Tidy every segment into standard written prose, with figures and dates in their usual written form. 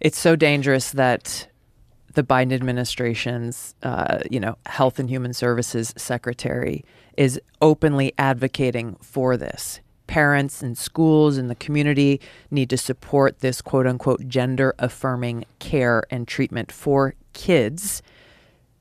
It's so dangerous that the Biden administration's, Health and Human Services secretary is openly advocating for this. Parents and schools and the community need to support this quote unquote gender affirming care and treatment for kids,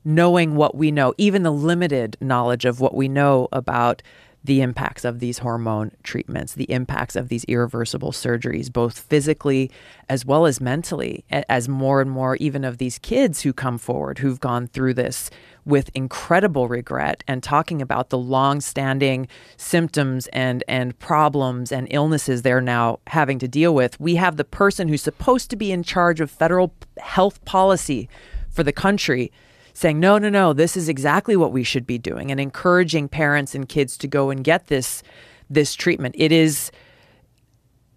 knowing what we know, even the limited knowledge of what we know about the impacts of these hormone treatments, the impacts of these irreversible surgeries, both physically as well as mentally, as more and more even of these kids who come forward who've gone through this with incredible regret and talking about the long-standing symptoms and problems and illnesses they're now having to deal with. We have the person who's supposed to be in charge of federal health policy for the country saying, no, this is exactly what we should be doing, and encouraging parents and kids to go and get this treatment. It is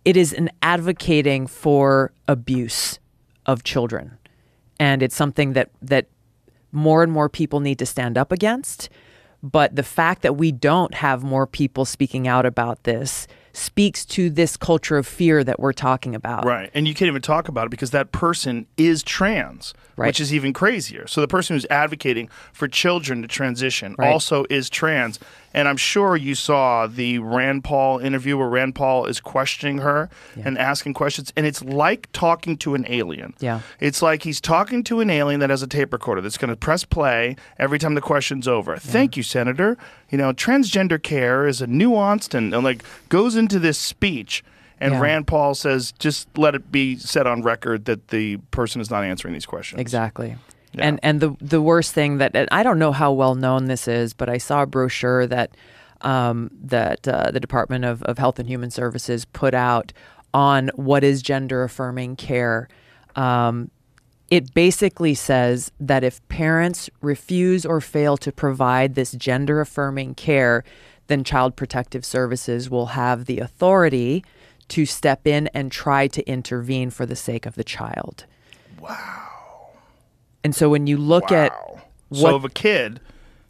an advocating for abuse of children. And it's something that more and more people need to stand up against. But the fact that we don't have more people speaking out about this speaks to this culture of fear that we're talking about. Right. And you can't even talk about it because that person is trans, right, which is even crazier. So the person who's advocating for children to transition also is trans. And I'm sure you saw the Rand Paul interview where Rand Paul is questioning her and asking questions. And it's like talking to an alien. Yeah. It's like he's talking to an alien that has a tape recorder that's going to press play every time the question's over. Yeah. Thank you, Senator. Transgender care is a nuanced and like goes into this speech. And Rand Paul says, just let it be set on record that the person is not answering these questions. Exactly. Yeah. And the worst thing that, and I don't know how well known this is, but I saw a brochure that the Department of Health and Human Services put out on what is gender affirming care. It basically says that if parents refuse or fail to provide this gender affirming care, then Child Protective Services will have the authority to step in and try to intervene for the sake of the child. Wow. And so when you look at So if a kid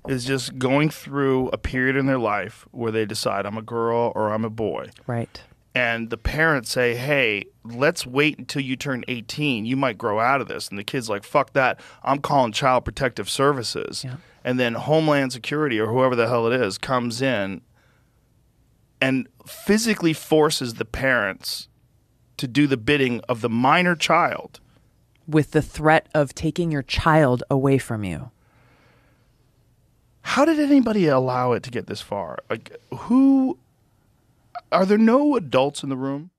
is just going through a period in their life where they decide I'm a girl or I'm a boy. Right. And the parents say, hey, let's wait until you turn 18. You might grow out of this. And the kid's like, fuck that. I'm calling Child Protective Services. Yeah. And then Homeland Security or whoever the hell it is comes in and physically forces the parents to do the bidding of the minor child. With the threat of taking your child away from you. How did anybody allow it to get this far? Like, are there no adults in the room?